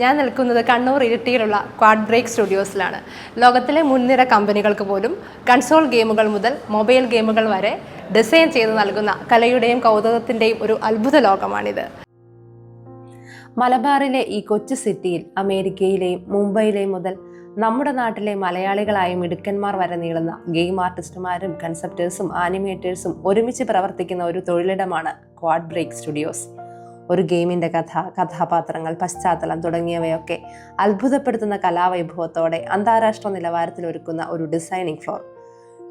ഞാൻ നിൽക്കുന്നത് Kannur ഇരിട്ടിയിലുള്ള quad break സ്റ്റുഡിയോസിലാണ്. ലോകത്തിലെ മുൻനിര കമ്പനികൾക്ക് പോലും കൺസോൾ ഗെയിമുകൾ മുതൽ മൊബൈൽ ഗെയിമുകൾ വരെ ഡിസൈൻ ചെയ്ത് നൽകുന്ന കലയുടെയും കൗതുകത്തിൻ്റെയും ഒരു അത്ഭുത ലോകമാണിത്. മലബാറിലെ ഈ കൊച്ചു സിറ്റിയിൽ അമേരിക്കയിലെയും മുംബൈയിലെയും മുതൽ നമ്മുടെ നാട്ടിലെ മലയാളികളായ മിടുക്കന്മാർ വരെ നീളുന്ന ഗെയിം ആർട്ടിസ്റ്റുമാരും കൺസെപ്റ്റേഴ്സും ആനിമേറ്റേഴ്സും ഒരുമിച്ച് പ്രവർത്തിക്കുന്ന ഒരു തൊഴിലിടമാണ് ക്വാഡ് ബ്രേക്ക് സ്റ്റുഡിയോസ്. ഒരു ഗെയിമിൻ്റെ കഥ, കഥാപാത്രങ്ങൾ, പശ്ചാത്തലം തുടങ്ങിയവയൊക്കെ അത്ഭുതപ്പെടുത്തുന്ന കലാവൈഭവത്തോടെ അന്താരാഷ്ട്ര നിലവാരത്തിൽ ഒരുക്കുന്ന ഒരു ഡിസൈനിങ് ഫ്ലോർ.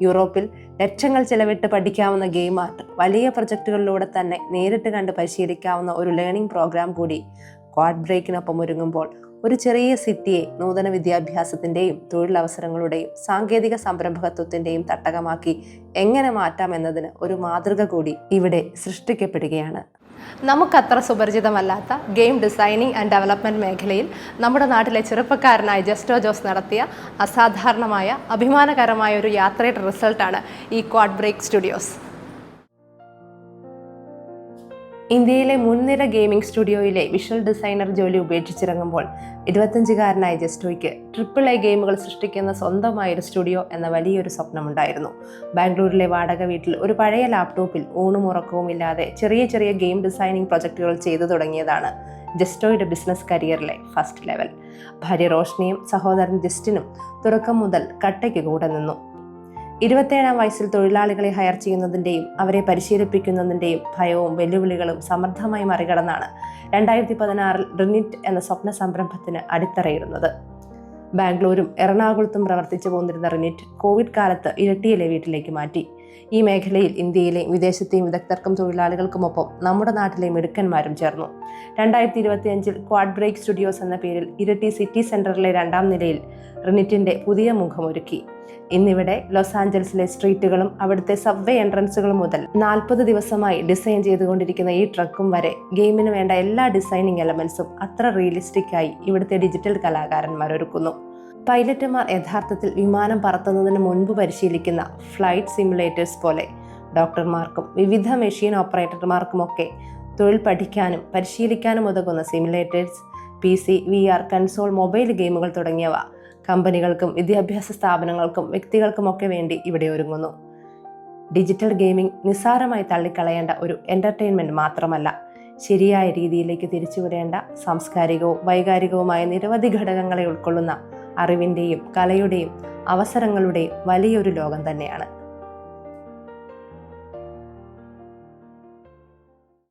യൂറോപ്പിൽ ലക്ഷങ്ങൾ ചെലവിട്ട് പഠിക്കാവുന്ന ഗെയിം ആർട്ട് വലിയ പ്രൊജക്റ്റുകളിലൂടെ തന്നെ നേരിട്ട് കണ്ട് പരിശീലിക്കാവുന്ന ഒരു ലേണിംഗ് പ്രോഗ്രാം കൂടി ക്വാഡ് ബ്രേക്കിനൊപ്പം ഒരുങ്ങുമ്പോൾ ഒരു ചെറിയ സിറ്റിയെ നൂതന വിദ്യാഭ്യാസത്തിൻ്റെയും തൊഴിലവസരങ്ങളുടെയും സാങ്കേതിക സംരംഭകത്വത്തിൻ്റെയും തട്ടകമാക്കി എങ്ങനെ മാറ്റാം എന്നതിന് ഒരു മാതൃക കൂടി ഇവിടെ സൃഷ്ടിക്കപ്പെടുകയാണ്. നമുക്കത്ര സുപരിചിതമല്ലാത്ത ഗെയിം ഡിസൈനിങ് ആൻഡ് ഡെവലപ്മെൻറ്റ് മേഖലയിൽ നമ്മുടെ നാട്ടിലെ ചെറുപ്പക്കാരനായ ജസ്റ്റോ ജോസ് നടത്തിയ അസാധാരണമായ അഭിമാനകരമായ ഒരു യാത്രയുടെ റിസൾട്ടാണ് ഈ ക്വാഡ് ബ്രേക്ക് സ്റ്റുഡിയോസ്. ഇന്ത്യയിലെ മുൻനിര ഗെയിമിംഗ് സ്റ്റുഡിയോയിലെ വിഷ്വൽ ഡിസൈനർ ജോലി ഉപേക്ഷിച്ചിറങ്ങുമ്പോൾ 25-കാരനായ ജസ്റ്റോയ്ക്ക് AAA ഗെയിമുകൾ സൃഷ്ടിക്കുന്ന സ്വന്തമായൊരു സ്റ്റുഡിയോ എന്ന വലിയൊരു സ്വപ്നമുണ്ടായിരുന്നു. ബാംഗ്ലൂരിലെ വാടക വീട്ടിൽ ഒരു പഴയ ലാപ്ടോപ്പിൽ ഊണും ഉറക്കവും ഇല്ലാതെ ചെറിയ ചെറിയ ഗെയിം ഡിസൈനിങ് പ്രൊജക്റ്റുകൾ ചെയ്തു തുടങ്ങിയതാണ് ജസ്റ്റോയുടെ ബിസിനസ് കരിയറിലെ ഫസ്റ്റ് ലെവൽ. ഭാര്യ റോഷ്നിയും സഹോദരൻ ജസ്റ്റിനും തുടക്കം മുതൽ കട്ടയ്ക്ക് കൂടെ നിന്നു. 27-ാം വയസ്സിൽ തൊഴിലാളികളെ ഹയർ ചെയ്യുന്നതിൻ്റെയും അവരെ പരിശീലിപ്പിക്കുന്നതിൻ്റെയും ഭയവും വെല്ലുവിളികളും സമർത്ഥമായി മറികടന്നാണ് 2016 റിനിറ്റ് എന്ന സ്വപ്ന സംരംഭത്തിന് അടിത്തറയിടുന്നത്. ബാംഗ്ലൂരും എറണാകുളത്തും പ്രവർത്തിച്ചു പോന്നിരുന്ന റിനിറ്റ് കോവിഡ് കാലത്ത് ഇരട്ടിയിലെ വീട്ടിലേക്ക് മാറ്റി. ഈ മേഖലയിൽ ഇന്ത്യയിലെയും വിദേശത്തെയും വിദഗ്ധർക്കും തൊഴിലാളികൾക്കുമൊപ്പം നമ്മുടെ നാട്ടിലെ മിടുക്കന്മാരും ചേർന്നു. 2025 ക്വാഡ് ബ്രേക്ക് സ്റ്റുഡിയോസ് എന്ന പേരിൽ ഇരട്ടി സിറ്റി സെന്ററിലെ 2ാം നിലയിൽ റിനിറ്റിന്റെ പുതിയ മുഖമൊരുക്കി. ഇന്നിവിടെ ലോസ് ആഞ്ചൽസിലെ സ്ട്രീറ്റുകളും അവിടുത്തെ സബ്വേ എൻട്രൻസുകളും മുതൽ 40 ദിവസമായി ഡിസൈൻ ചെയ്തുകൊണ്ടിരിക്കുന്ന ഈ ട്രക്കും വരെ ഗെയിമിന് വേണ്ട എല്ലാ ഡിസൈനിങ് എലമെന്റ്സും അത്ര റിയലിസ്റ്റിക് ആയി ഇവിടുത്തെ ഡിജിറ്റൽ കലാകാരന്മാർ ഒരുക്കുന്നു. പൈലറ്റുമാർ യഥാർത്ഥത്തിൽ വിമാനം പറത്തുന്നതിന് മുൻപ് പരിശീലിക്കുന്ന ഫ്ലൈറ്റ് സിമുലേറ്റേഴ്സ് പോലെ ഡോക്ടർമാർക്കും വിവിധ മെഷീൻ ഓപ്പറേറ്റർമാർക്കുമൊക്കെ തൊഴിൽ പഠിക്കാനും പരിശീലിക്കാനും ഉതകുന്ന simulators, PC, VR, console, mobile ഗെയിമുകൾ തുടങ്ങിയവ കമ്പനികൾക്കും വിദ്യാഭ്യാസ സ്ഥാപനങ്ങൾക്കും വ്യക്തികൾക്കുമൊക്കെ വേണ്ടി ഇവിടെ ഒരുങ്ങുന്നു. ഡിജിറ്റൽ ഗെയിമിംഗ് നിസ്സാരമായി തള്ളിക്കളയേണ്ട ഒരു എൻ്റർടൈൻമെൻറ്റ് മാത്രമല്ല, ശരിയായ രീതിയിലേക്ക് തിരിച്ചുവിടേണ്ട സാംസ്കാരികവും വൈകാരികവുമായ നിരവധി ഘടകങ്ങളെ ഉൾക്കൊള്ളുന്ന അറിവിൻ്റെയും കലയുടെയും അവസരങ്ങളുടെയും വലിയൊരു ലോകം തന്നെയാണ്.